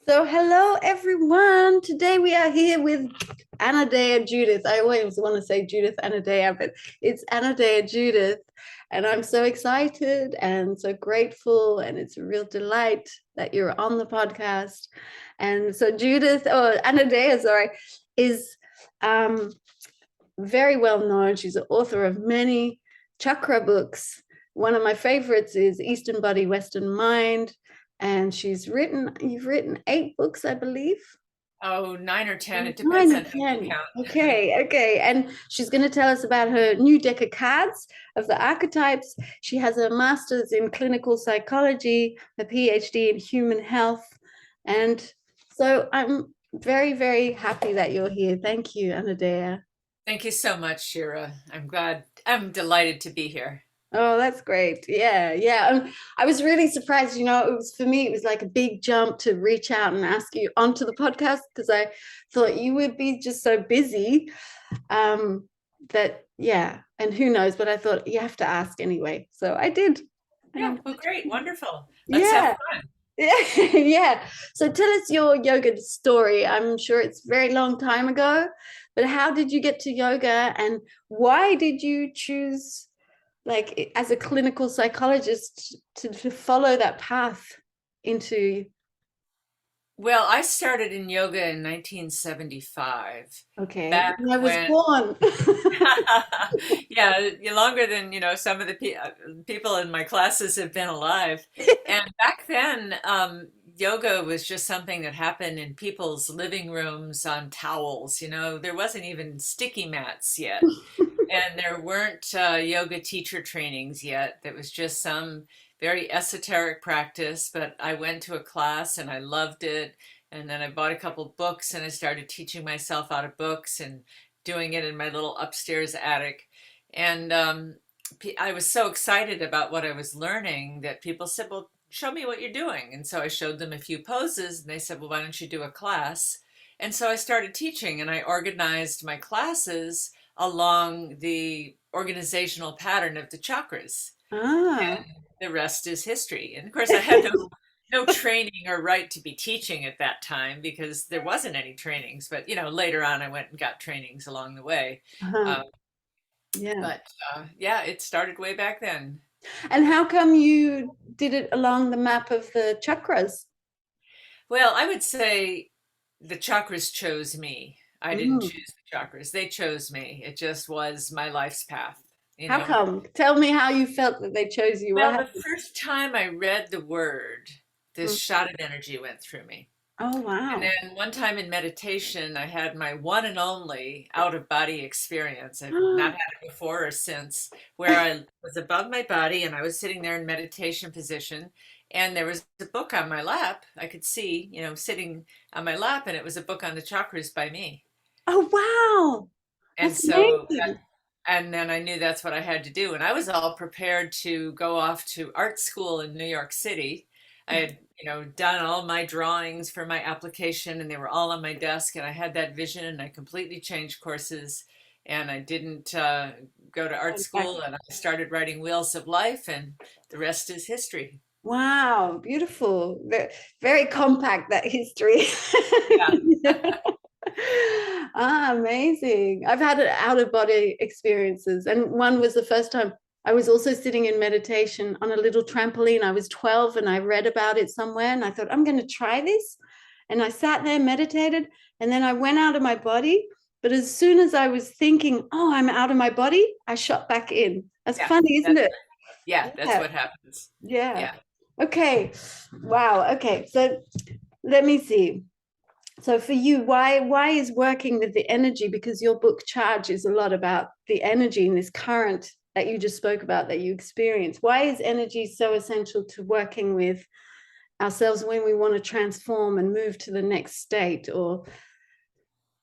So, hello everyone. Today we are here with Anodea Judith. I always want to say Judith Anodea, but it's Anodea Judith. And I'm so excited and so grateful. And it's a real delight that you're on the podcast. And so, Judith, or Anodea, sorry, is um, very well known. She's the author of many chakra books. One of my favorites is Eastern Body, Western Mind. And you've written 8 books, I believe. Oh, 9 or 10. It depends Nine or on who you 10. count. Okay. And she's going to tell us about her new deck of cards of the archetypes. She has a master's in clinical psychology, a PhD in human health. And so I'm very, very happy that you're here. Thank you, Anodea. Thank you so much, Shira. I'm delighted to be here. Oh, that's great. Yeah. I was really surprised. It was for me, it was like a big jump to reach out and ask you onto the podcast because I thought you would be just so busy. Yeah, and who knows, but I thought you have to ask anyway. So I did. Yeah, Um, well, great, wonderful. Let's have yeah. fun. Yeah. Yeah. So tell us your yoga story. I'm sure it's a very long time ago, but how did you get to yoga and why did you choose, like, as a clinical psychologist, to follow that path into? Well, I started in yoga in 1975, Okay, back I was when, born. yeah, longer than, some of the people in my classes have been alive. And back then, yoga was just something that happened in people's living rooms on towels. There wasn't even sticky mats yet. And there weren't yoga teacher trainings yet. There was just some very esoteric practice, but I went to a class and I loved it. And then I bought a couple books and I started teaching myself out of books and doing it in my little upstairs attic. And I was so excited about what I was learning that people said, "Well, show me what you're doing." And so I showed them a few poses and they said, "Well, why don't you do a class?" And so I started teaching and I organized my classes along the organizational pattern of the chakras. Ah. And the rest is history. And of course, I had no training or right to be teaching at that time because there wasn't any trainings. But later on, I went and got trainings along the way. Uh-huh. Um, Yeah. but yeah, it started way back then. And how come you did it along the map of the chakras? Well, I would say the chakras chose me. I didn't Mm. choose the chakras. They chose me. It just was my life's path, you How know. come? Tell me how you felt that they chose you. What Well, the happened? first time I read the word, this Mm. shot of energy went through me. Oh, And wow. then one time in meditation, I had my one and only out of body experience. I've not had it before or since, where I was above my body and I was sitting there in meditation position. And there was a book on my lap. I could see, sitting on my lap, and it was a book on the chakras by me. Oh, wow. And That's so amazing. and then I knew that's what I had to do. And I was all prepared to go off to art school in New York City. I had, done all my drawings for my application and they were all on my desk. And I had that vision and I completely changed courses. And I didn't go to art school and I started writing Wheels of Life, and the rest is history. Wow, beautiful. Very compact, that history. Yeah. Amazing. I've had out of body experiences, and one was the first time I was also sitting in meditation on a little trampoline. I was 12 and I read about it somewhere, and I thought, I'm going to try this. And I sat there, meditated, and then I went out of my body. But as soon as I was thinking, oh, I'm out of my body, I shot back in. That's Yeah. funny, isn't That's it? yeah, that's Yeah. what happens. Yeah. Yeah. Okay. Wow. Okay. So let me see. So for you, why is working with the energy? Because your book Charge is a lot about the energy in this current that you just spoke about that you experience. Why is energy so essential to working with ourselves when we want to transform and move to the next state? Or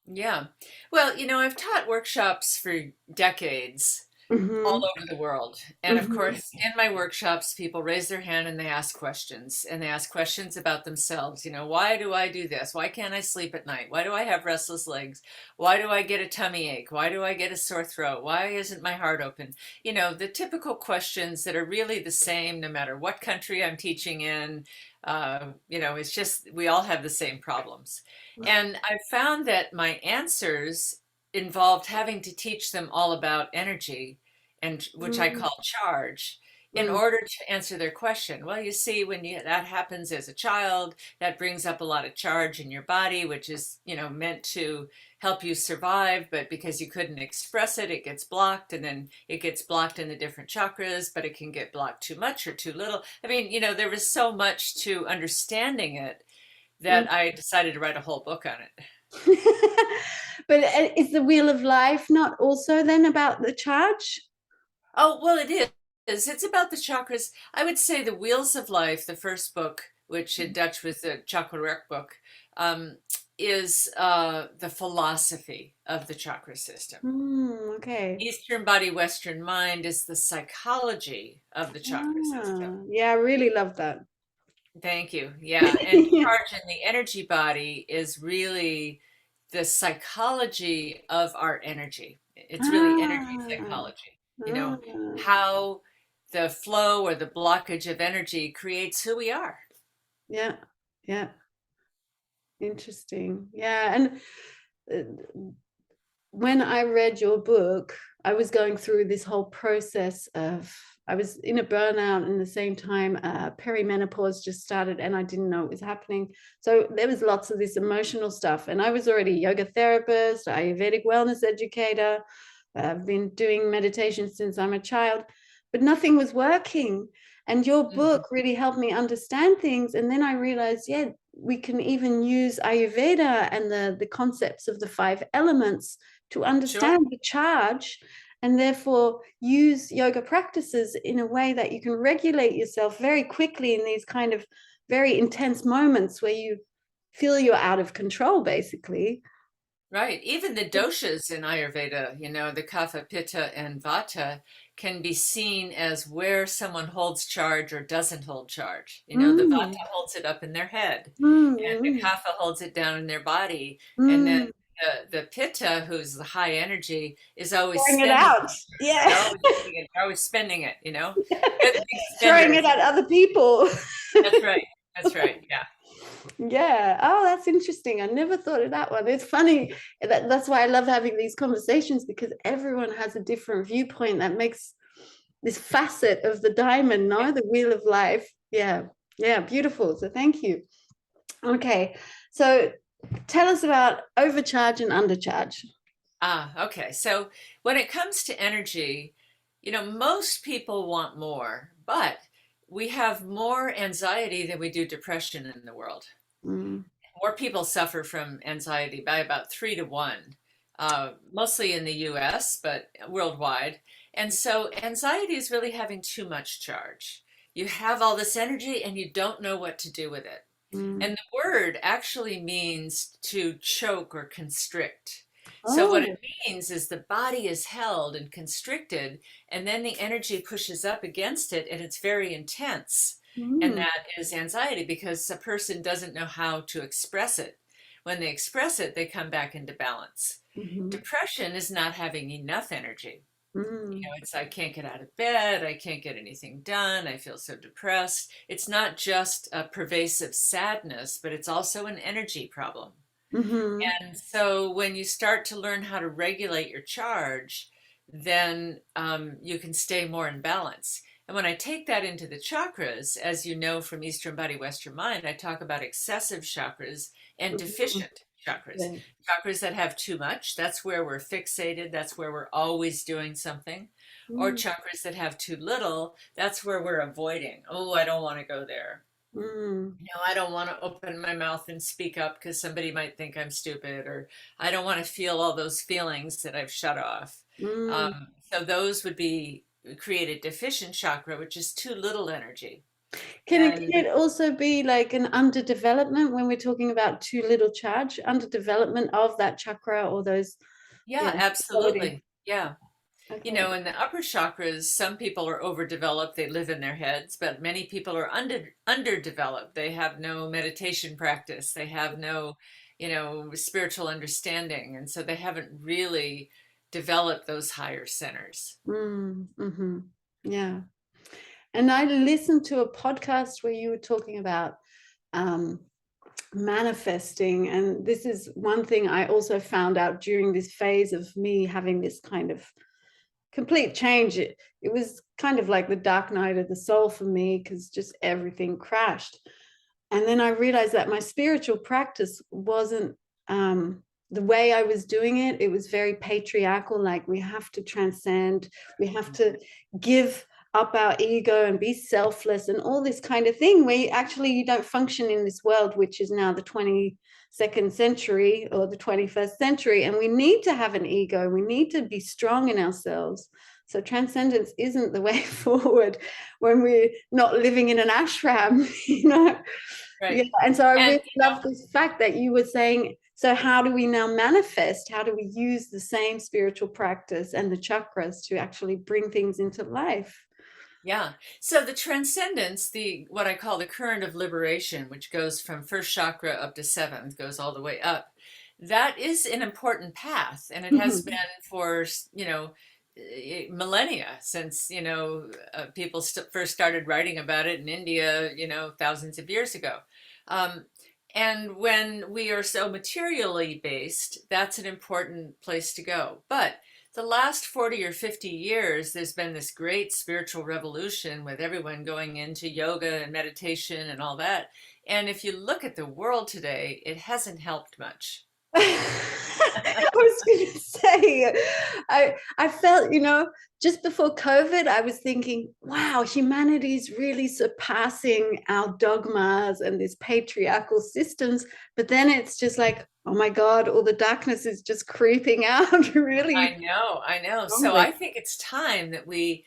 Yeah. Well, I've taught workshops for decades, Mm-hmm. all over the world. And of Mm-hmm. course, in my workshops, people raise their hand and they ask questions, and they ask questions about themselves. Why do I do this? Why can't I sleep at night? Why do I have restless legs? Why do I get a tummy ache? Why do I get a sore throat? Why isn't my heart open? The typical questions that are really the same no matter what country I'm teaching in. It's just we all have the same problems. And I found that my answers involved having to teach them all about energy, and which I Mm-hmm. call charge, in order to answer their question. Well, you see, when that happens as a child, that brings up a lot of charge in your body, which is, meant to help you survive, but because you couldn't express it, it gets blocked, and then it gets blocked in the different chakras, but it can get blocked too much or too little. I mean, there was so much to understanding it that I decided to write a whole book on it. But is the Wheel of Life not also then about the charge? Oh, well, it is. It's about the chakras. I would say the Wheels of Life, the first book, which in Dutch was the Chakra book, um, is the philosophy of the chakra system. Okay. Eastern body, Western mind is the psychology of the chakra system. Yeah, I really love that. Thank you. Yeah. And charge in the energy body is really the psychology of our energy. It's really energy Ah, psychology, ah, how the flow or the blockage of energy creates who we are. yeah, yeah. Interesting. Yeah. And when I read your book, I was going through this whole process of, I was in a burnout, and at the same time, perimenopause just started and I didn't know it was happening. So there was lots of this emotional stuff. And I was already a yoga therapist, Ayurvedic wellness educator. I've been doing meditation since I'm a child, but nothing was working. And your Mhm. book really helped me understand things. And then I realized, yeah, we can even use Ayurveda and the concepts of the 5 elements to Sure. understand the charge, and therefore use yoga practices in a way that you can regulate yourself very quickly in these kind of very intense moments where you feel you're out of control, basically. Right. Even the doshas in Ayurveda, the kapha, pitta, and vata can be seen as where someone holds charge or doesn't hold charge. The Mm, vata holds it up in their head, and the mm, kapha holds it down in their body, and then mm. the pitta, who's the high energy, is always Throwing it spending. out. They're Yeah. always using it. They're always spending it. They're the big Throwing it spenders. at other people. That's right. That's right. Yeah. Yeah. Oh, that's interesting. I never thought of that one. It's funny. That's why I love having these conversations, because everyone has a different viewpoint that makes this facet of the diamond, Yeah. no? The wheel of life. Yeah. Yeah. Beautiful. So thank you. Okay. So tell us about overcharge and undercharge. Okay. So when it comes to energy, most people want more, but we have more anxiety than we do depression in the world. Mm. More people suffer from anxiety by about 3 to 1, mostly in the US, but worldwide. And so anxiety is really having too much charge. You have all this energy and you don't know what to do with it. Mm. And the word actually means to choke or constrict. So what it Oh. means is the body is held and constricted, and then the energy pushes up against it, and it's very intense. And Mm. that is anxiety because a person doesn't know how to express it. When they express it, they come back into balance. Mm-hmm. Depression is not having enough energy. Mm. It's I can't get out of bed, I can't get anything done, I feel so depressed. It's not just a pervasive sadness, but it's also an energy problem. Mm-hmm. And so when you start to learn how to regulate your charge, then you can stay more in balance. And when I take that into the chakras, as you know from Eastern Body, Western Mind, I talk about excessive chakras and Mm-hmm. deficient chakras. Yeah. Chakras that have too much, that's where we're fixated, that's where we're always doing something. Or Mm. chakras that have too little, that's where we're avoiding. Oh, I don't want to go there. Mm. I don't want to open my mouth and speak up because somebody might think I'm stupid, or I don't want to feel all those feelings that I've shut off. Mm. So those would be create a deficient chakra, which is too little energy. Can And it also be like an underdevelopment when we're talking about too little charge, underdevelopment of that chakra or those, yeah, yeah, qualities? absolutely. Yeah. You Okay. know, in the upper chakras, some people are overdeveloped, they live in their heads, but many people are underdeveloped. They have no meditation practice, they have no, spiritual understanding, and so they haven't really developed those higher centers. Mm-hmm. Yeah. And I listened to a podcast where you were talking about um, manifesting. And this is one thing I also found out during this phase of me having this kind of complete change. It was kind of like the dark night of the soul for me, because just everything crashed. And then I realized that my spiritual practice wasn't the way I was doing it. It was very patriarchal, like we have to transcend, we have to give up our ego and be selfless and all this kind of thing, where you don't function in this world, which is now the 22nd century or the 21st century. And we need to have an ego. We need to be strong in ourselves. So transcendence isn't the way forward when we're not living in an ashram, you know? Yeah. Right. And so I And, really love this fact that you were saying, so how do we now manifest? How do we use the same spiritual practice and the chakras to actually bring things into life? yeah. So the transcendence, the what I call the current of liberation, which goes from first chakra up to seventh, goes all the way up. That is an important path, and it has been Mhm. for, millennia since, people first started writing about it in India, thousands of years ago. Um, and when we are so materially based, that's an important place to go. But the last 40 or 50 years, there's been this great spiritual revolution with everyone going into yoga and meditation and all that. And if you look at the world today, it hasn't helped much. I was going to say, I felt, just before COVID, I was thinking, wow, humanity is really surpassing our dogmas and these patriarchal systems. But then it's just like, oh my God, all the darkness is just creeping out really I know, I know. So strongly. I think it's time that we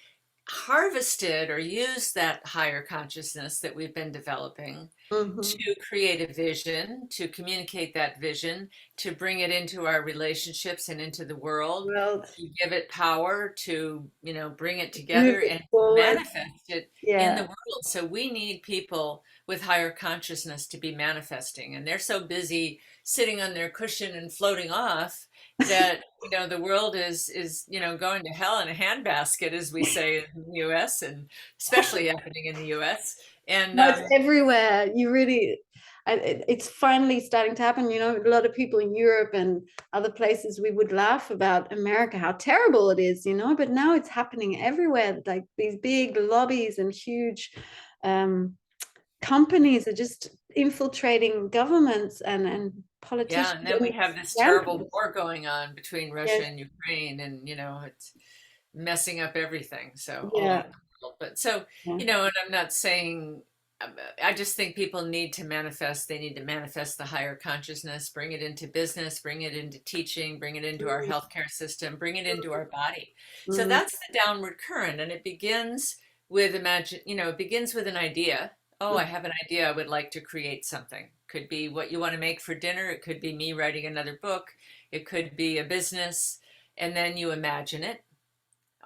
harvested or used that higher consciousness that we've been developing Mhm. to create a vision, to communicate that vision, to bring it into our relationships and into the world, Well, to give it power, to, bring it move together it and forward. manifest it in the Yeah. world. So we need people with higher consciousness to be manifesting. And they're so busy sitting on their cushion and floating off that the world is going to hell in a handbasket, as we say in the US, and especially happening in the US. And No, it's everywhere. You really, it's finally starting to happen. A lot of people in Europe and other places, we would laugh about America, how terrible it is, but now it's happening everywhere. Like these big lobbies and huge um, companies are just infiltrating governments and yeah, politicians and then we and have this terrible scammers. war going on between Russia Yes, and Ukraine, and it's messing up everything. So all over yeah, the world. But so, yeah. and I'm not saying, I just think people need to manifest. They need to manifest the higher consciousness, bring it into business, bring it into teaching, bring it into our Mm, healthcare system, bring it into our body. So mm, that's the downward current, and it begins with it begins with an idea. Oh, mm. I have an idea. I would like to create something. Could be what you want to make for dinner. It could be me writing another book. It could be a business. And then you imagine it.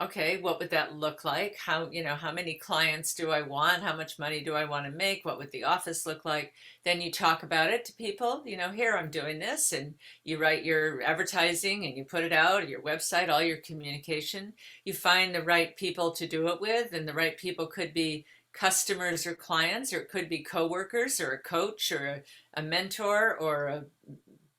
Okay, what would that look like? How many clients do I want? How much money do I want to make? What would the office look like? Then you talk about it to people, here I'm doing this, and you write your advertising and you put it out, your website, all your communication. You find the right people to do it with, and the right people could be customers or clients, or it could be coworkers or a coach or a mentor or a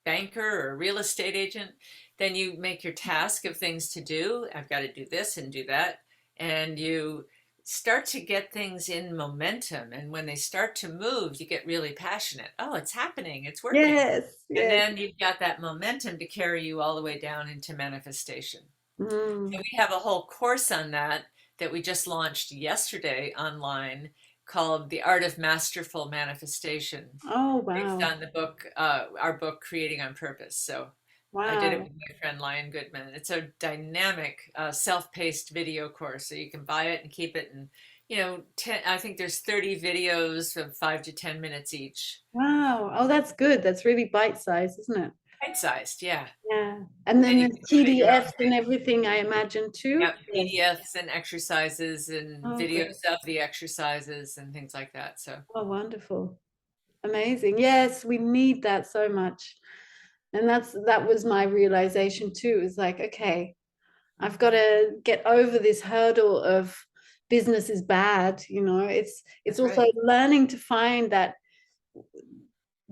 banker or a real estate agent. Then you make your task of things to do. I've got to do this and do that. And you start to get things in momentum. And when they start to move, you get really passionate. Oh, it's happening, it's working. Yes, And yes. then you've got that momentum to carry you all the way down into manifestation. So Mm. we have a whole course on that that we just launched yesterday online called The Art of Masterful Manifestation, Oh, based wow. on the book, our book, Creating on Purpose. So I did it Wow. with my friend Lion Goodman. It's a dynamic, self-paced video course, so you can buy it and keep it. And 10, I think there's 30 videos of 5 to 10 minutes each. Wow. Oh, that's good. That's really bite size, isn't it? Right-sized, yeah. Yeah. And then And you there's can do it at your own PDFs and pace. everything, I imagine too. Yep, Yes. PDFs and exercises and Oh, great. videos of the exercises and things like that. So Oh, wonderful. Amazing. Yes, we need that so much. And that was my realization too. Is like, okay, I've got to get over this hurdle of business is bad. It's that's also right. learning to find that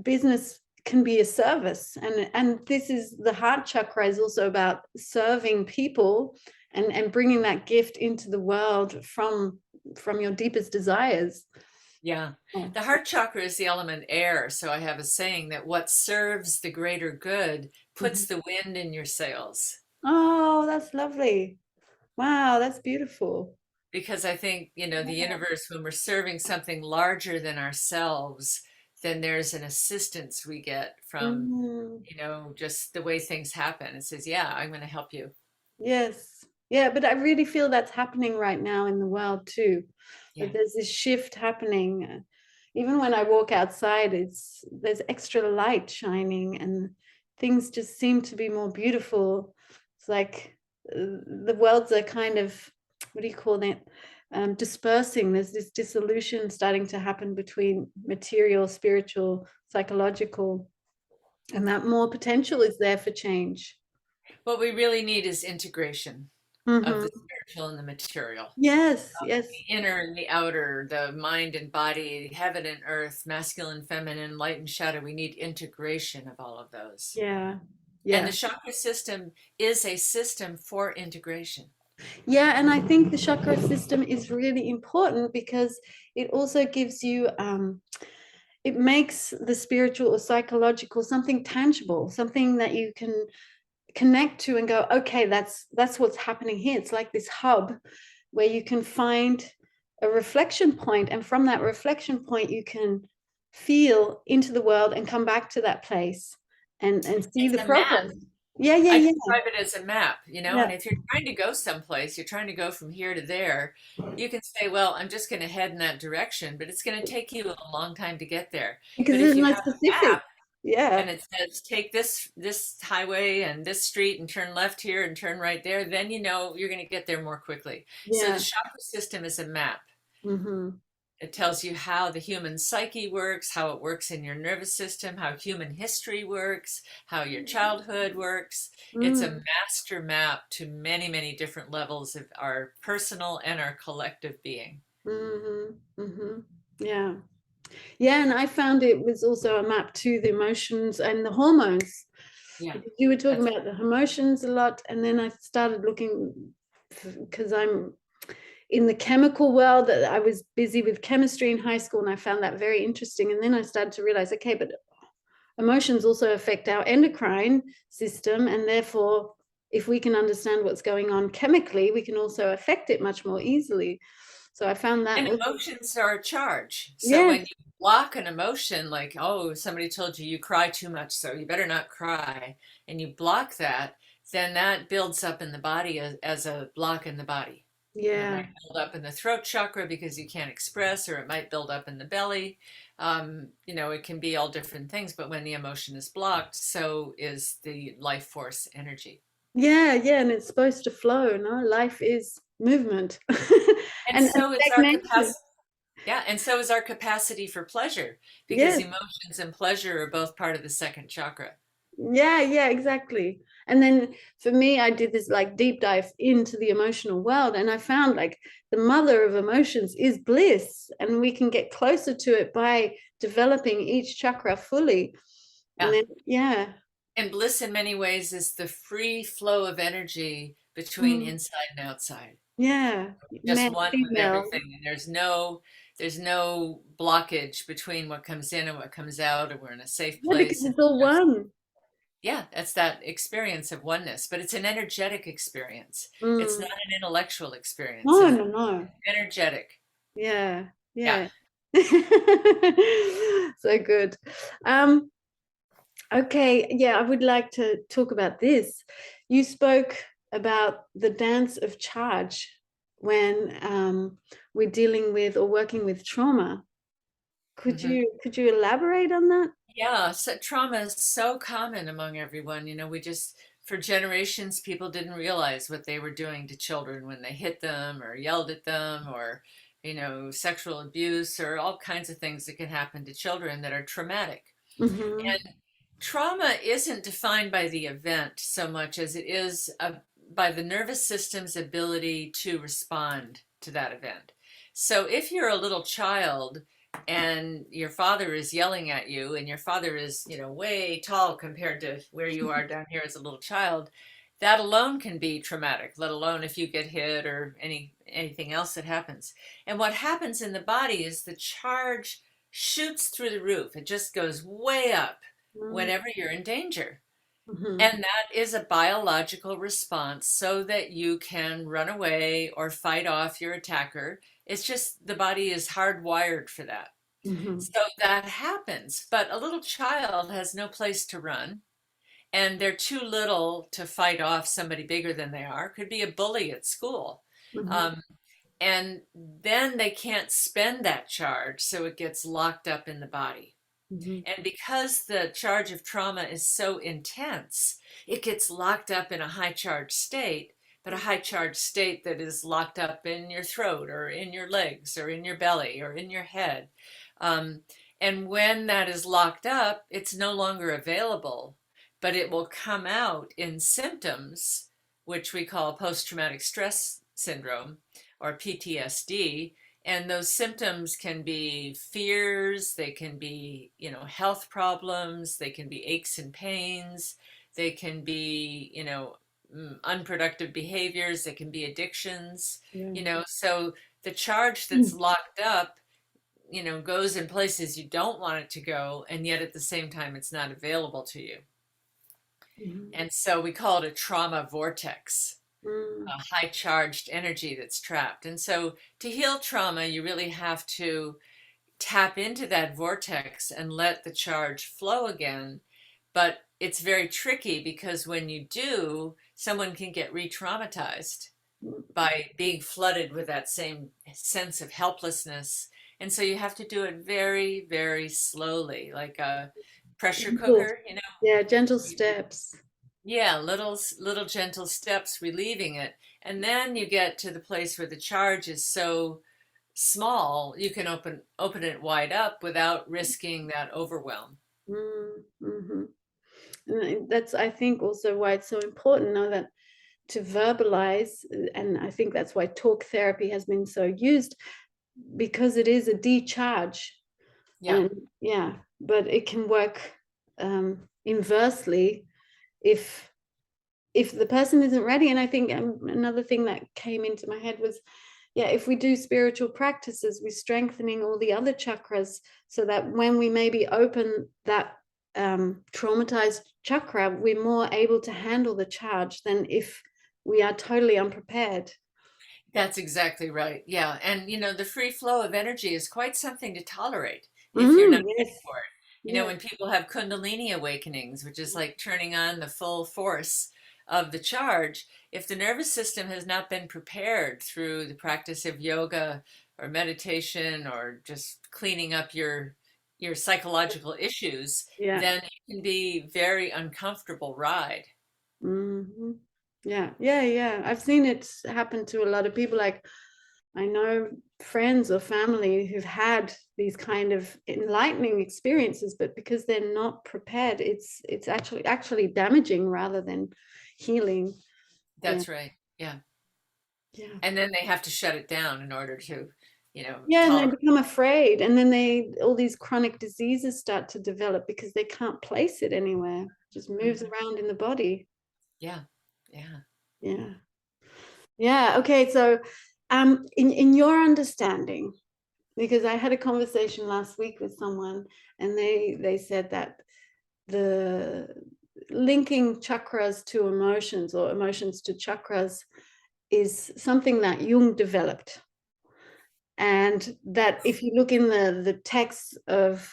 business can be a service, and this is the heart chakra is also about serving people and bringing that gift into the world from your deepest desires. Yeah. Oh, The heart chakra is the element air. So I have a saying that what serves the greater good puts mhm. the wind in your sails. Oh, that's lovely. Wow, that's beautiful. Because I think, the universe, when we're serving something larger than ourselves, then there's an assistance we get from, Mhm. just the way things happen. It says, yeah, I'm going to help you. Yes. Yeah, but I really feel that's happening right now in the world too. Yeah. That there's this shift happening. Even when I walk outside, there's extra light shining and things just seem to be more beautiful. It's like the worlds are kind of, what do you call that? Dispersing. There's this dissolution starting to happen between material, spiritual, psychological, and that more potential is there for change. What we really need is integration of the Mhm. spiritual and the material, Yes, yes. the inner and the outer, the mind and body, heaven and earth, masculine, feminine, light and shadow. We need integration of all of those. Yeah. And Yeah. the chakra system is a system for integration. Yeah. And I think the chakra system is really important because it also gives you, it makes the spiritual or psychological something tangible, something that you can connect to and go, okay, that's what's happening here. It's like this hub where you can find a reflection point, and from that reflection point you can feel into the world and come back to that place and see It's the a map. progress. Yeah, yeah, I yeah, describe it as a map, yeah. and if you're trying to go someplace, you're trying to go from here to there, you can say, well, I'm just going to head in that direction, but it's going to take you a long time to get there. Because But if there's you no have a specific. map Yeah, and it says, take this highway and this street and turn left here and turn right there, then you're going to get there more quickly. So the yeah. chakra system is a map. Mm-hmm. It tells you how the human psyche works, how it works in your nervous system, how human history works, how your childhood works. It's a Mm. master map to many, many different levels of our personal and our collective being. Mm-hmm. Mm-hmm. Yeah. Yeah, and I found it was also a map to the emotions and the hormones. Yeah, Because you were talking that's about the emotions a lot, and then I started looking because I'm in the chemical world, that I was busy with chemistry in high school, and I found that very interesting. And then I started to realize, okay, but emotions also affect our endocrine system, and therefore, if we can understand what's going on chemically, we can also affect it much more easily. So I found that And was, emotions are a charge. So yes, when you block an emotion, like, oh, somebody told you you cry too much, so you better not cry, and you block that, then that builds up in the body as a block in the body. And it yeah. might build up in the throat chakra because you can't express, or it might build up in the belly. It can be all different things, but when the emotion is blocked, so is the life force energy. Yeah, yeah, and it's supposed to flow, no? Life is movement. And And so is our stagnation. capacity. Yeah, and so is our capacity for pleasure, because Yes. emotions and pleasure are both part of the second chakra. Yeah, yeah, exactly. And then for me, I did this like deep dive into the emotional world, and I found like the mother of emotions is bliss, and we can get closer to it by developing each chakra fully. And Yeah. then, yeah. And bliss in many ways is the free flow of energy between Mm, inside and outside. yeah. Just Male, one with female. everything, and there's no blockage between what comes in and what comes out, and we're in a safe Yeah, because place. And it's all one. yeah, that's that experience of oneness, but it's an energetic experience. It's Mm. not an intellectual experience. No, It's no, no. energetic. Yeah, Yeah. yeah. So good. Um, okay, yeah, I would like to talk about this. You spoke about the dance of charge when we're dealing with or working with trauma. Could Hmm. you elaborate on that? Yeah, so trauma is so common among everyone. For generations, people didn't realize what they were doing to children when they hit them or yelled at them or, sexual abuse or all kinds of things that can happen to children that are traumatic. Mm-hmm. And trauma isn't defined by the event so much as it is by the nervous system's ability to respond to that event. So if you're a little child and your father is yelling at you, and your father is, way tall compared to where you are down here as a little child, that alone can be traumatic, let alone if you get hit or anything else that happens. And what happens in the body is the charge shoots through the roof. It just goes way up whenever you're in danger. Mm-hmm. And that is a biological response so that you can run away or fight off your attacker. It's just the body is hardwired for that. Mm-hmm. So that happens. But a little child has no place to run, and they're too little to fight off somebody bigger than they are. Could be a bully at school. Mm-hmm. Um, and then they can't spend that charge, so it gets locked up in the body. Mm-hmm. And because the charge of trauma is so intense, it gets locked up in a high charge state, but a high charge state that is locked up in your throat or in your legs or in your belly or in your head. Um, and when that is locked up, it's no longer available, but it will come out in symptoms, which we call post traumatic stress syndrome or PTSD. And those symptoms can be fears, they can be, health problems, they can be aches and pains, they can be, unproductive behaviors, they can be addictions, Yeah. so the charge that's locked up, goes in places you don't want it to go, and yet at the same time, it's not available to you. Mm-hmm. And so we call it a trauma vortex, Mm-hmm. a high charged energy that's trapped. And so to heal trauma, you really have to tap into that vortex and let the charge flow again. But it's very tricky because when you do, someone can get re traumatized by being flooded with that same sense of helplessness. And so you have to do it very, very slowly, like a pressure Gentle- cooker, Yeah, gentle steps. Yeah, little gentle steps relieving it. And then you get to the place where the charge is so small, you can open it wide up without risking that overwhelm. Mm-hmm. And that's, I think, also why it's so important now that to verbalize, and I think that's why talk therapy has been so used, because it is a decharge. Yeah, And yeah, but it can work inversely if the person isn't ready. And I think another thing that came into my head was, yeah, if we do spiritual practices, we're strengthening all the other chakras so that when we maybe open that traumatized chakra, we're more able to handle the charge than if we are totally unprepared. that's exactly right. Yeah. And the free flow of energy is quite something to tolerate if you're not ready Yes. for it. Yeah. When people have Kundalini awakenings, which is like turning on the full force of the charge, if the nervous system has not been prepared through the practice of yoga or meditation or just cleaning up your psychological issues, Yeah. then it can be very uncomfortable ride. Hmm. Yeah. Yeah. Yeah. I've seen it happen to a lot of people. Like, I know friends or family who've had these kind of enlightening experiences, but because they're not prepared, it's actually damaging rather than healing. Yeah. That's right. Yeah. Yeah. And then they have to shut it down in order to, Yeah, and they tolerate. become afraid, and then all these chronic diseases start to develop because they can't place it anywhere. It just moves Mhm. around in the body. Yeah. Yeah. Yeah. Yeah. Okay. So, in your understanding, because I had a conversation last week with someone, and they said that the linking chakras to emotions or emotions to chakras is something that Jung developed, and that if you look in the texts of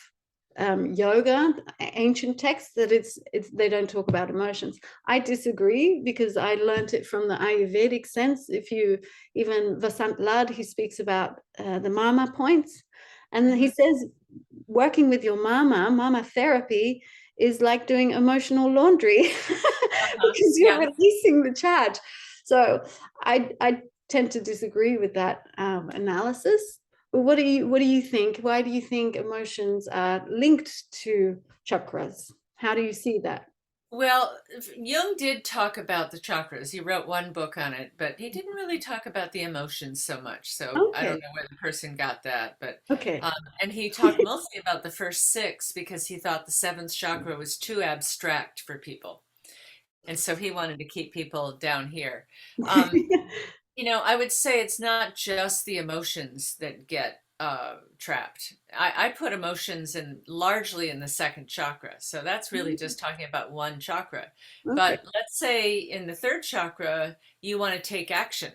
yoga, ancient texts, that it's they don't talk about emotions. I disagree because I learned it from the Ayurvedic sense. If you even Vasant Lad, he speaks about the mama points, and he Mhm. says working with your mama therapy is like doing emotional laundry because you're Yeah. releasing the charge. So I tend to disagree with that analysis. But what do you think? Why do you think emotions are linked to chakras? How do you see that? Well, Jung did talk about the chakras. He wrote one book on it, but he didn't really talk about the emotions so much. So I don't Okay. know where the person got that, but Okay. and he talked mostly about the first six because he thought the seventh chakra was too abstract for people, and so he wanted to keep people down here. Um, I would say it's not just the emotions that get trapped. I put emotions in largely in the second chakra. So that's really just talking about one chakra. Okay. But let's say in the third chakra, you want to take action.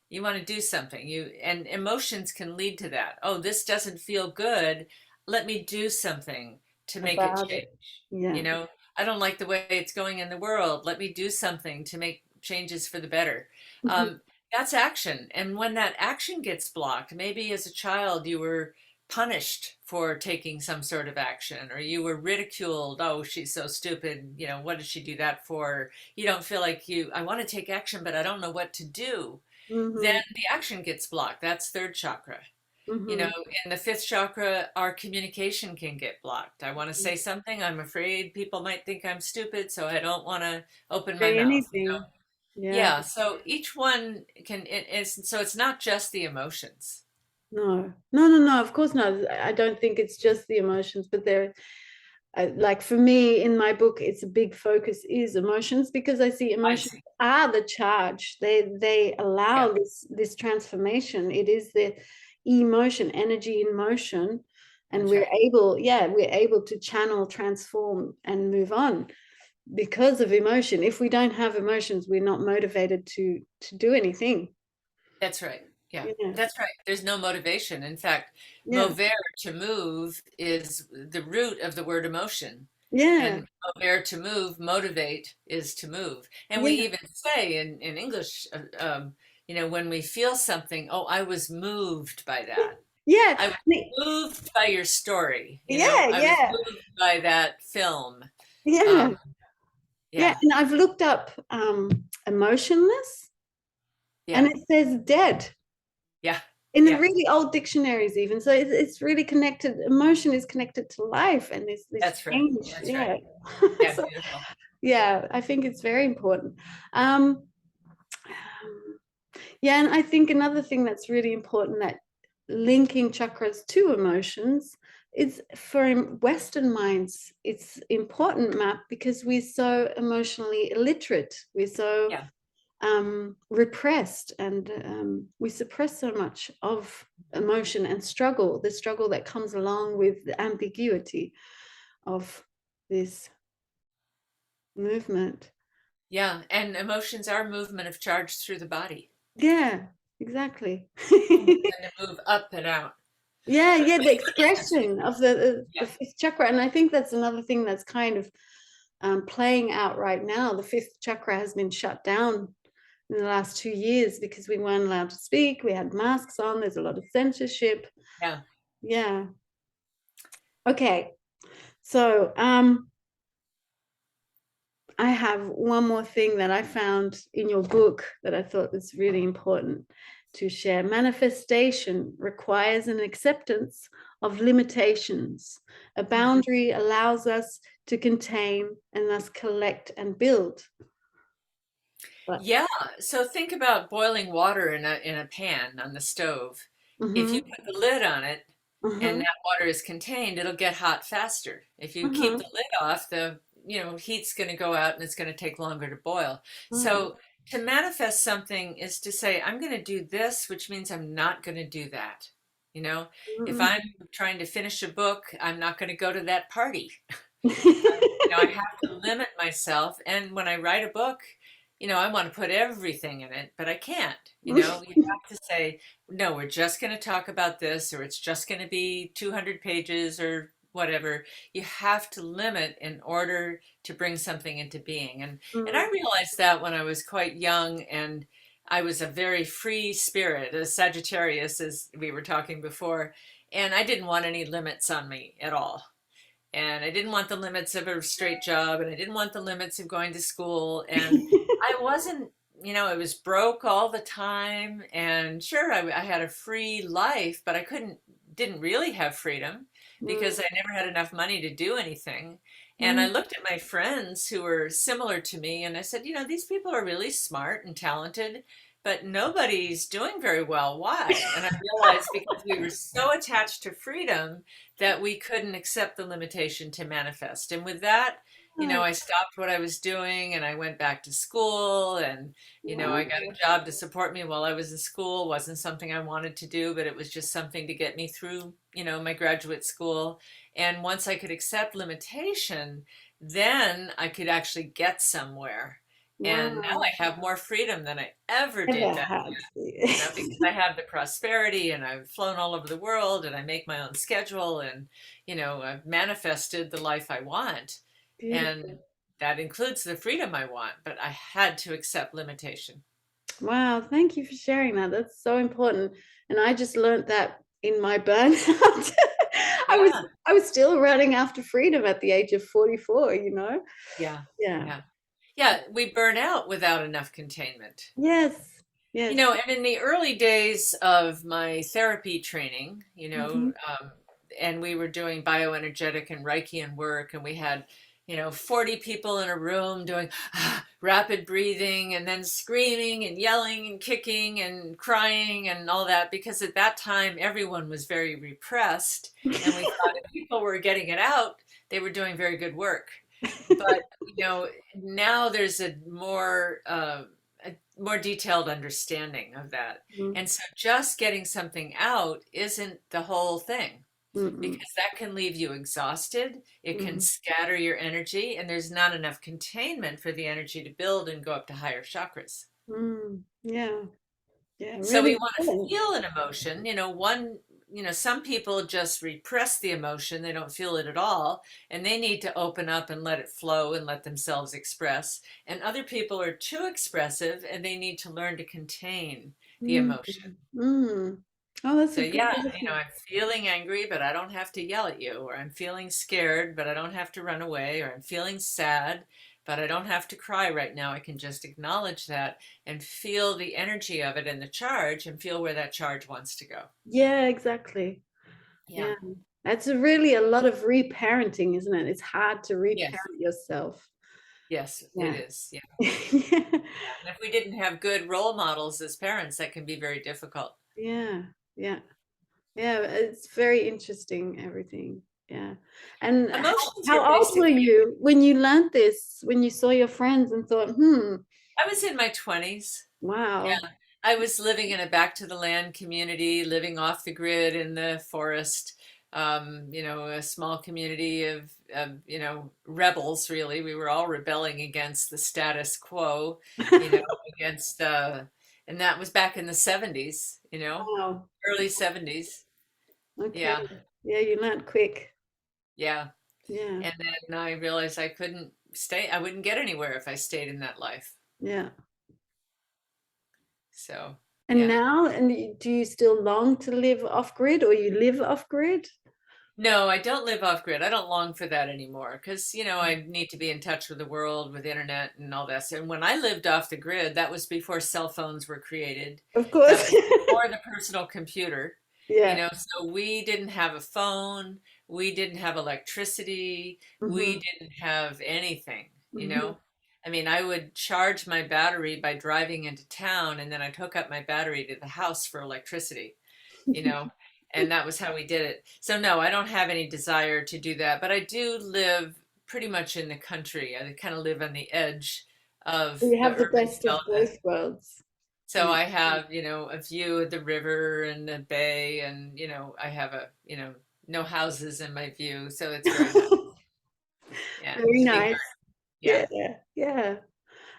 You want to do something. And emotions can lead to that. Oh, this doesn't feel good. Let me do something to make it About change. it. Yeah. You know, I don't like the way it's going in the world. Let me do something to make changes for the better. Mhm. Um, that's action. And when that action gets blocked, maybe as a child you were punished for taking some sort of action, or you were ridiculed. Oh, she's so stupid. What did she do that for? You don't feel like I want to take action, but I don't know what to do. Then Mhm. the action gets blocked. That's third chakra. Mhm. In the fifth chakra, our communication can get blocked. I want to say something. I'm afraid people might think I'm stupid, so I don't want to open my Say mouth. anything. Yeah. Yeah. So each one so it's not just the emotions. No. No, no, no. Of course not. I don't think it's just the emotions, but like for me in my book, it's a big focus is emotions because I see I emotions see. are the charge. They Yeah. allow this transformation. It is the emotion, energy in motion, and That's right. we're able to channel, transform, and move on because of emotion. If we don't have emotions, we're not motivated to do anything. That's right. Yeah. Yeah. That's right. There's no motivation. In fact, Yeah. mover to move is the root of the word emotion. Yeah. And mover to move, motivate is to move. And we Yeah. even say in English, when we feel something, oh, I was moved by that. Yeah. I was moved by your story. Yeah. I was Yeah. moved by that film. Yeah. Um, Yeah. yeah, And I've looked up emotionless and yeah, it says dead yeah, in the yeah. really old dictionaries, even. So it's really connected. Emotion is connected to life and this That's right. change. That's right. Yeah. Yeah, So, beautiful. yeah, I think it's very important. Um, yeah, and I think another thing that's really important that linking chakras to emotions is for Western minds, it's important, Map, because we're so emotionally illiterate. We're so Yeah. repressed and we suppress so much of emotion and struggle, the struggle that comes along with the ambiguity of this movement. Yeah, and emotions are movement of charge through the body. Yeah, exactly. And to move up and out. Yeah, yeah, the expression of the Yeah, fifth chakra, and I think that's another thing that's kind of playing out right now. The fifth chakra has been shut down in the last 2 years because we weren't allowed to speak. We had masks on. There's a lot of censorship. yeah. Yeah. Okay. So I have one more thing that I found in your book that I thought was really important to share. Manifestation requires an acceptance of limitations. A Mhm. boundary allows us to contain and thus collect and build. But Yeah, so think about boiling water in a pan on the stove. If you mm-hmm, put the lid on it and uh-huh, that water is contained, it'll get hot faster. If you keep uh-huh, the lid off, the heat's going to go out and it's going to take longer to boil. uh-huh, So to manifest something is to say, I'm going to do this, which means I'm not going to do that. You know, if mm-hmm. I'm trying to finish a book, I'm not going to go to that party. I have to limit myself. And when I write a book, I want to put everything in it, but I can't. You have to say, no, we're just going to talk about this, or it's just going to be 200 pages or whatever. You have to limit in order to bring something into being. And I realized that when I was quite young and I was a very free spirit, a Sagittarius, as we were talking before. And I didn't want any limits on me at all. And I didn't want the limits of a straight job, and I didn't want the limits of going to school. And I wasn't, I was broke all the time. And sure, I had a free life, but didn't really have freedom because I never had enough money to do anything. And I Mm, looked at my friends who were similar to me, and I said, these people are really smart and talented, but nobody's doing very well. Why? And I realized because we were so attached to freedom that we couldn't accept the limitation to manifest. And with that, mm. I stopped what I was doing and I went back to school, and, I got Wow. a job to support me while I was in school. It wasn't something I wanted to do, but it was just something to get me through, my graduate school. And once I could accept limitation, then I could actually get somewhere. And now Wow. I have more freedom than I ever did Ever back had. because I have the prosperity and I've flown all over the world and I make my own schedule and, I've manifested the life I want. And Beautiful. that includes the freedom I want, but I had to accept limitation. Wow, thank you for sharing that. That's so important. And I just learned that in my burnout. I was Yeah, I was still running after freedom at the age of 44, yeah, Yeah. yeah. Yeah, we burn out without enough containment. Yes. Yes. And in the early days of my therapy training, Mhm. and we were doing bioenergetic and Reichian work, and we had, 40 people in a room doing rapid breathing and then screaming and yelling and kicking and crying and all that, because at that time everyone was very repressed. And we thought if people were getting it out, they were doing very good work. But, now there's a more detailed understanding of that. Mm, And so just getting something out isn't the whole thing, mm, because that can leave you exhausted. It can mm, scatter your energy, and there's not enough containment for the energy to build and go up to higher chakras. Yeah. Yeah. So Really we want to important. feel an emotion. Some people just repress the emotion, they don't feel it at all, and they need to open up and let it flow and let themselves express. And other people are too expressive and they need to learn to contain the Mm, emotion. mm. Oh, that's So a good yeah, metaphor. I'm feeling angry, but I don't have to yell at you, or I'm feeling scared, but I don't have to run away, or I'm feeling sad, but I don't have to cry right now. I can just acknowledge that and feel the energy of it and the charge and feel where that charge wants to go. Yeah, exactly. Yeah. Yeah. That's really a lot of reparenting, isn't it? It's hard to Yes. reparent yourself. Yes, it Yeah. is. Yeah. And if we didn't have good role models as parents, that can be very difficult. Yeah. Yeah. Yeah. It's very interesting, everything. Yeah. And Emotions how are old were basically, you when you learned this, when you saw your friends and thought, I was in my 20s. wow. Yeah. I was living in a back to the land community, living off the grid in the forest. A small community of, rebels, really. We were all rebelling against the status quo, you know, against, and that was back in the 70s, Wow. early 70s. Okay. Yeah. Yeah, you learned quick. Yeah. Yeah. And then I realized I couldn't stay, I wouldn't get anywhere if I stayed in that life. Yeah. So, And yeah. now, do you still long to live off grid or you live off grid? No, I don't live off grid. I don't long for that anymore because, I need to be in touch with the world, with internet and all this. And when I lived off the grid, that was before cell phones were created. Of That course. was before the personal computer, Yeah. so we didn't have a phone, we didn't have electricity, we Hmm. didn't. Hmm. I mean, I would charge my battery by driving into town, and then I'd hook up my battery to the house for electricity, you know, and that was how we did it. So no, I don't have any desire to do that, but I do live pretty much in the country. I kind of live on the edge of You the have the urban best of development. both worlds. So Yeah. I have, a view of the river and the bay, and, I have no houses in my view. So it's very nice. Yeah, Very it's a big nice. garden. Yeah. Yeah. Yeah.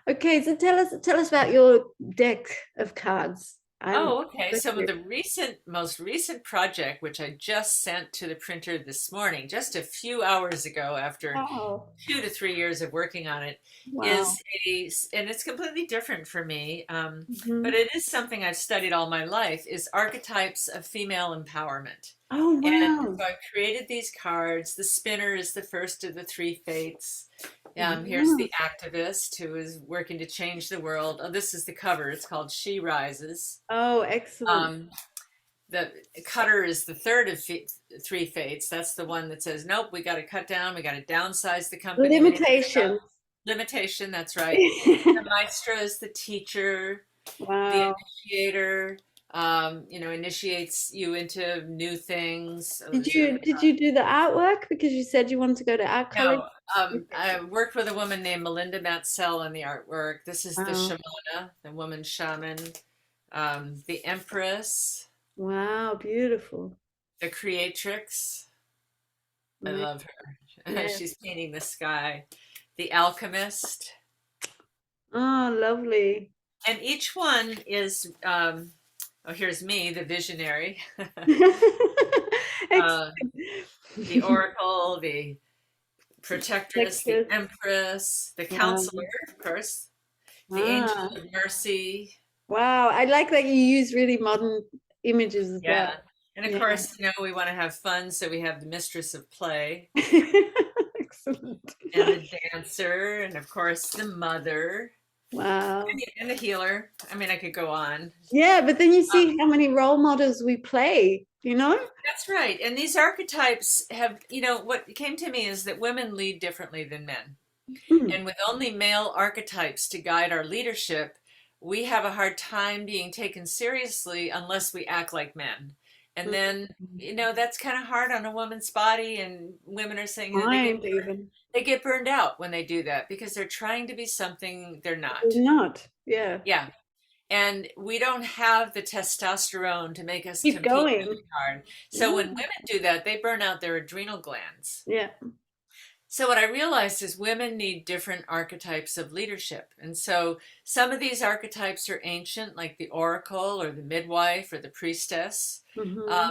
Okay, so tell us about your deck of cards. I'm Oh, okay. so So curious. the most recent project, which I just sent to the printer this morning, just a few hours ago after Wow. 2 to 3 years of working on it, Wow. is and it's completely different for me, but Mhm. it is something I've studied all my life, is archetypes of female empowerment. Oh, And wow. so I've created these cards. The spinner is the first of the three fates. Here's Wow. the activist who is working to change the world. Oh, this is the cover. It's called She Rises. Oh, excellent. Um, the cutter is the third of three fates. That's the one that says, nope, we got to cut down. We got to downsize the company. We need to stop Limitations. limitation. That's right. The maestro is the teacher, the Wow. initiator, initiates you into new things. So Did those are, you do the artwork because you said you wanted to go to art college? no, I worked with a woman named Melinda Matsell on the artwork. This is the Wow. shamana, the woman shaman, the empress, Wow, beautiful. the creatrix. I Yeah. love her. Yeah. She's painting the sky. The alchemist. Oh, lovely. And each one is, oh, here's me, the visionary. uh, the Excellent. oracle, the protectress, the Texas. empress, the Wow. counselor, of course, the angel Ah, of mercy. wow. I like that you use really modern images as Yeah. well. And of Yeah. course, we want to have fun, so we have the mistress of play Excellent. and the dancer, and of course, the mother Wow. and the healer. I mean, I could go on. Yeah, but then you Um, see how many role models we play, you know? that's right. And these archetypes have, what came to me is that women lead differently than men. Hmm. And with only male archetypes to guide our leadership, we have a hard time being taken seriously unless we act like men. And then, that's kind of hard on a woman's body. And women are saying that Mind even. they get burned out when they do that because they're trying to be something they're We're not. not. Yeah. Yeah. And we don't have the testosterone to make us Keep compete going. really hard. So Yeah. when women do that, they burn out their adrenal glands. Yeah. So what I realized is women need different archetypes of leadership. And so some of these archetypes are ancient, like the oracle or the midwife or the priestess. Hmm. Um,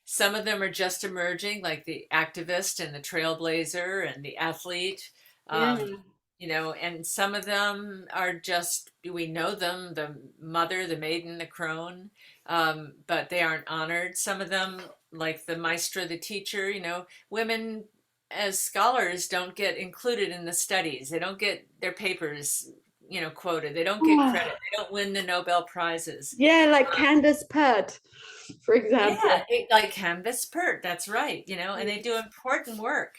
some of them are just emerging, like the activist and the trailblazer and the athlete. Yeah. Um, and some of them are just, we know them, the mother, the maiden, the crone, but they aren't honored. Some of them, like the maestra, the teacher, women as scholars don't get included in the studies. They don't get their papers, quoted. They don't get Oh, credit. They don't win the Nobel Prizes. yeah, like Candace Pert, for Yeah, example. like Canvas Pert, that's right, and they do important work.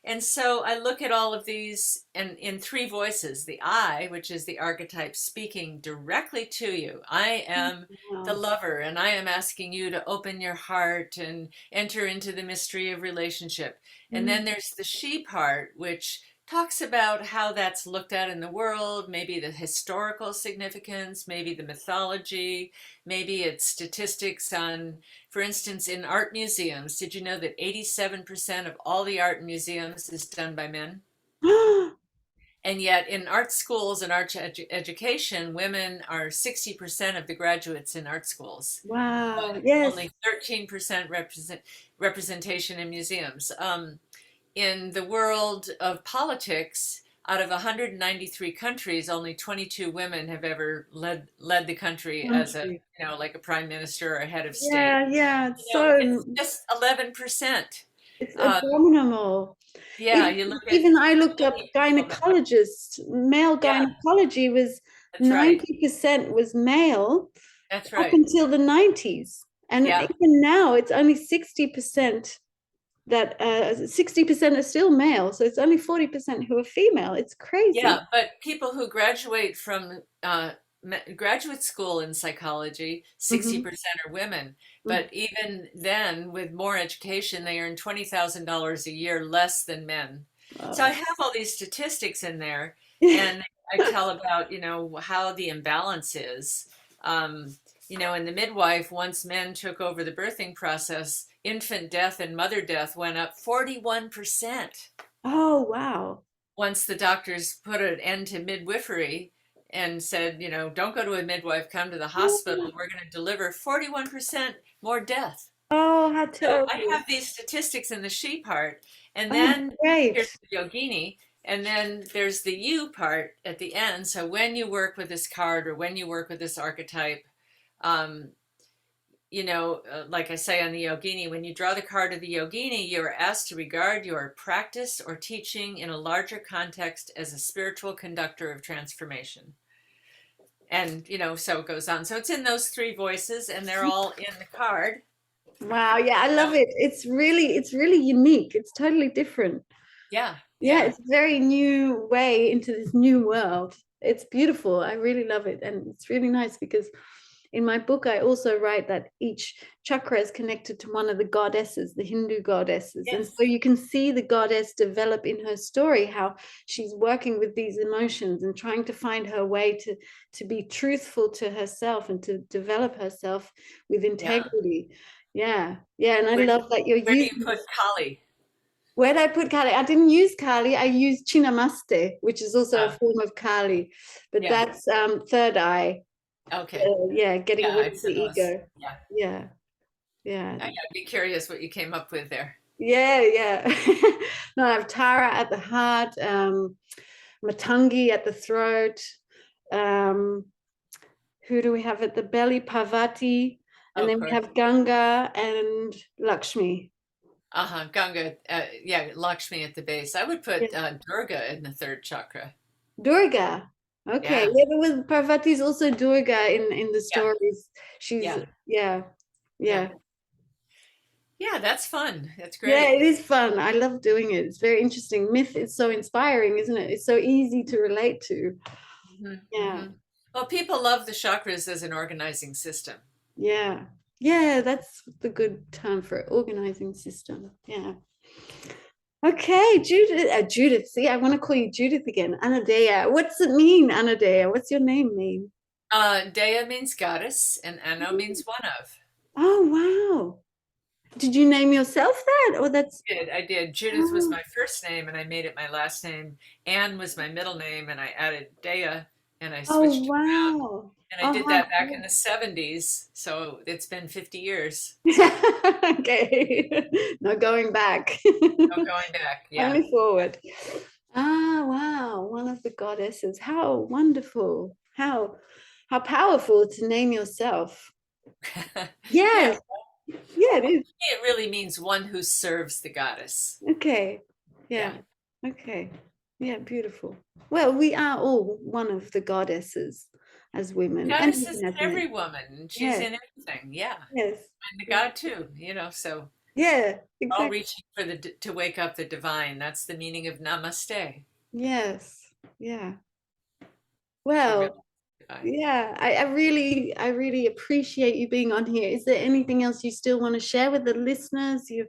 And so I look at all of these and in three voices, the I, which is the archetype speaking directly to you. I am the Wow. lover, and I am asking you to open your heart and enter into the mystery of relationship. And Mm. then there's the she part, which talks about how that's looked at in the world, maybe the historical significance, maybe the mythology, maybe it's statistics on, for instance, in art museums. Did you know that 87% of all the art in museums is done by men? And yet in art schools and education, women are 60% of the graduates in art schools, Wow. but Yes. only 13% representation in museums. In the world of politics, out of 193 countries, only 22 women have ever led the country as a, Country. like a prime minister or a head of state. Yeah, yeah. It's so It's just 11%. it's Um, abominable. yeah, Even you look at even I looked up millions of women. gynecologists. Male Yeah, gynecology was that's right. 90% was male That's up right. until the 90s. And Yeah. even now it's only 60% that 60% are still male. So it's only 40% who are female. It's crazy. Yeah, but people who graduate from graduate school in psychology, Hmm. 60% are women. But even then, with more education, they earn $20,000 a year less than men. So I Wow. have all these statistics in there, and I tell about, how the imbalance is. Um, in the midwife, once men took over the birthing process, infant death and mother death went up 41%. Oh, wow. Once the doctors put an end to midwifery, and said, don't go to a midwife, come to the hospital. Oh, We're going to deliver 41% more death. oh, how So I terrible. have these statistics in the she part, and Oh, then great. here's the yogini, and then there's the you part at the end. So when you work with this card or when you work with this archetype, um, like I say on the yogini, when you draw the card of the yogini, you are asked to regard your practice or teaching in a larger context as a spiritual conductor of transformation. And, so it goes on. So it's in those three voices, and they're all in the card. Wow, yeah, I love it. It's really unique. It's totally different. Yeah, Yeah, yeah. it's a very new way into this new world. It's beautiful. I really love it. And it's really nice because in my book, I also write that each chakra is connected to one of the goddesses, the Hindu goddesses. And Yes. so you can see the goddess develop in her story how she's working with these emotions and trying to find her way to be truthful to herself and to develop herself with Yeah. integrity. Yeah. Yeah. And I Where, love that you're where do you using. put Kali? Where did I put Kali? I didn't use Kali. I used Chinamaste, which is also a Uh, form of Kali, but yeah. that's third eye. Okay. Yeah, getting Yeah, rid of it's the similar. ego. Yeah. Yeah, yeah, I'd be curious what you came up with there. yeah, yeah. No, I have Tara at the heart, Matangi at the throat. Um, who do we have at the belly? Parvati, Oh, and of then we course. have Ganga and Lakshmi. Uh-huh. Ganga. Yeah, Lakshmi at the base. I would Yeah. put Durga in the third chakra. Durga. Okay. Yeah. Yeah, but with Parvati is also Durga in the Yeah. stories. She's Yeah. yeah, Yeah. yeah. Yeah, that's fun. That's Yeah, great. it is fun. I love doing it. It's very interesting. Myth is so inspiring, isn't it? It's so easy to relate to. Hmm. Yeah, Hmm. Well, people love the chakras as an organizing system. yeah, yeah. That's the good term for it. Organizing system. Yeah. Okay, Judith. Judith. See, I want to call you Judith again. Anodea. What's it mean, Anodea? What's your name mean? Dea means goddess, and Ano means one of. Oh, wow. Did you name yourself that, or that's? I did. Judith was Oh, my first name, and I made it my last name. Anne was my middle name, and I added Dea, and I oh, switched around. wow. And I Oh, did how that back in the 70s, so it's been 50 years. okay. No going back. No going back. Yeah. Only forward. Ah, wow. One of the goddesses. How wonderful. How powerful to name yourself. Yeah, Yes. Yeah, it is. it really means one who serves the goddess. Okay. Yeah. Yeah. Okay. Yeah, beautiful. Well, we are all one of the goddesses as women and Goddess is even in as men. every woman, and she's Yes. in everything. Yeah. Yes. And the God too, so Yeah, all exactly. reaching for to wake up the divine. That's the meaning of namaste, Yes. Yeah. to realize Well, the divine. yeah, I really appreciate you being on here. Is there anything else you still want to share with the listeners? You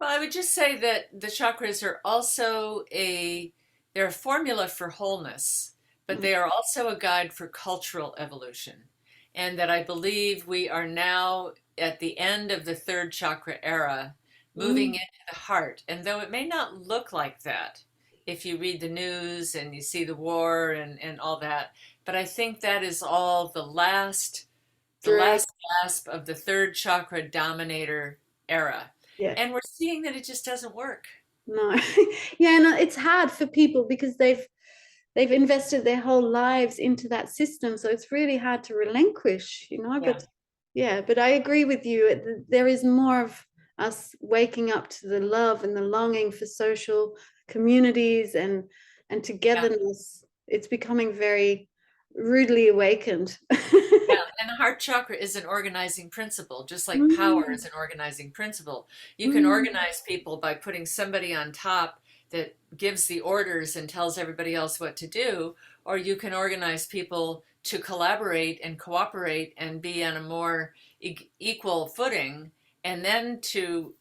Well, I would just say that the chakras are also they're a formula for wholeness, but they are also a guide for cultural evolution. And that I believe we are now at the end of the third chakra era, moving mm, into the heart. And though it may not look like that if you read the news and you see the war and all that, but I think that is all the drag, last gasp of the third chakra dominator era. yeah. And we're seeing that it just doesn't work. No. Yeah, no, it's hard for people because they've invested their whole lives into that system. So it's really hard to relinquish. Yeah, But yeah, but I agree with you. There is more of us waking up to the love and the longing for social communities and yeah, togetherness. It's becoming very rudely awakened. yeah. And the heart chakra is an organizing principle, just like power is Mm, an organizing principle. You can mm, organize people by putting somebody on top that gives the orders and tells everybody else what to do, or you can organize people to collaborate and cooperate and be on a more equal footing, and then to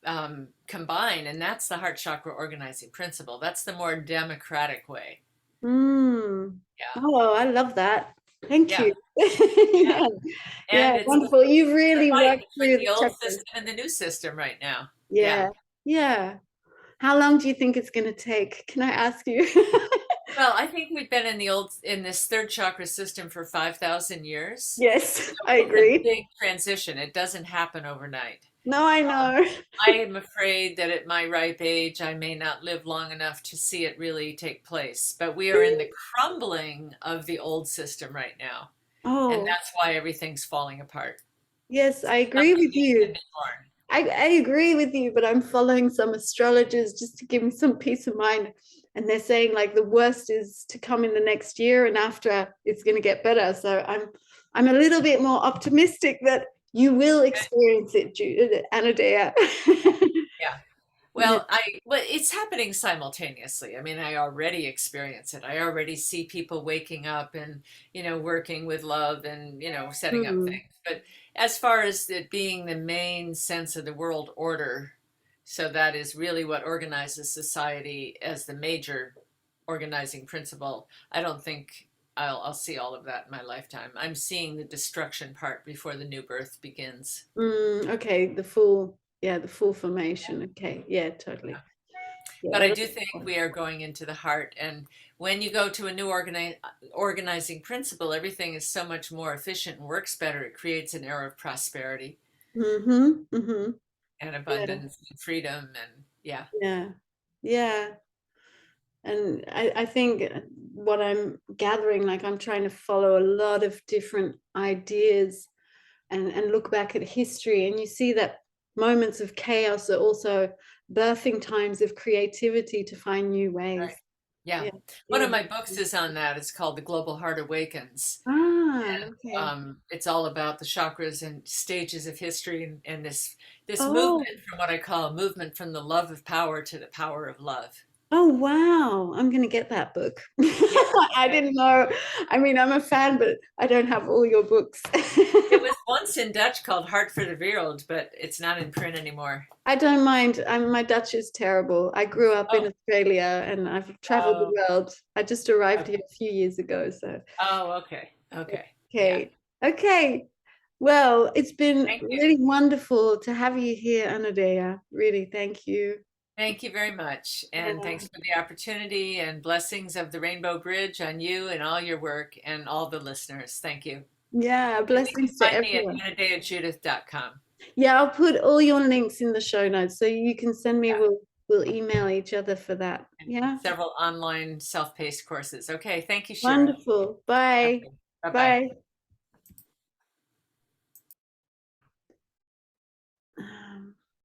combine. And that's the heart chakra organizing principle. That's the more democratic way. mm. Yeah, Oh, I love that. Thank yeah, you. yeah. Yeah, And yeah, it's wonderful. You've a really fight worked between through the the old chakras. system and the new system right now. Yeah. Yeah, yeah. How long do you think it's going to take? Can I ask you? Well, I think we've been in this third chakra system for 5,000 years. Yes, So I it's a agree. big transition. It doesn't happen overnight. No, I know. I am afraid that at my ripe age, I may not live long enough to see it really take place. But we are in the crumbling of the old system right now. And Oh, that's why everything's falling apart. yes, I agree Something with needs to you. be born. I agree with you, but I'm following some astrologers just to give me some peace of mind. And they're saying like the worst is to come in the next year, and after it's going to get better. So I'm a little bit more optimistic that you will experience it, Judith, Anodea. Yeah. Yeah. Well, it's happening simultaneously. I mean, I already experience it. I already see people waking up and, working with love and, setting up Mm, things. But as far as it being the main sense of the world order, so that is really what organizes society as the major organizing principle. I don't think I'll see all of that in my lifetime. I'm seeing the destruction part before the new birth begins. okay, the full formation. Okay, yeah, totally. Yeah, But I every- do think we are going into the heart. And when you go to a new organizing principle, everything is so much more efficient and works better. It creates an era of prosperity mm-hmm. and Yeah, abundance and freedom. And yeah, yeah, yeah. And I think what I'm gathering, like I'm trying to follow a lot of different ideas and look back at history, and you see that moments of chaos are also birthing times of creativity to find new right. ways. Yeah. Yeah, One yeah. of my books is on that. It's called The Global Heart Awakens. Okay. It's all about the chakras and stages of history and this Oh, movement from what I call a movement from the love of power to the power of love. oh wow. I'm gonna get that book. Yeah. I Okay. didn't know. I mean, I'm a fan, but I don't have all your books. It was once in Dutch called Hart for the Wereld, but it's not in print anymore. I don't mind. My Dutch is terrible. I grew up in Oh, Australia and I've traveled the oh, world. I just arrived here okay. a few years ago. So, Oh, okay. Okay. Yeah. okay. Okay. Well, it's been Thank you. really wonderful to have you here, Anodea. Really, thank you. Thank you very much. And Yeah. thanks for the opportunity and blessings of the Rainbow Bridge on you and all your work and all the listeners. Thank you. Yeah. And they can Blessings to find me at everyone. AnodeaJudith.com. Yeah, I'll put all your links in the show notes so you can send me. Yeah. We'll email each other for that. And Yeah. several online self-paced courses. Okay. Thank you, Shira. Wonderful. Bye. Okay. Bye-bye. Bye.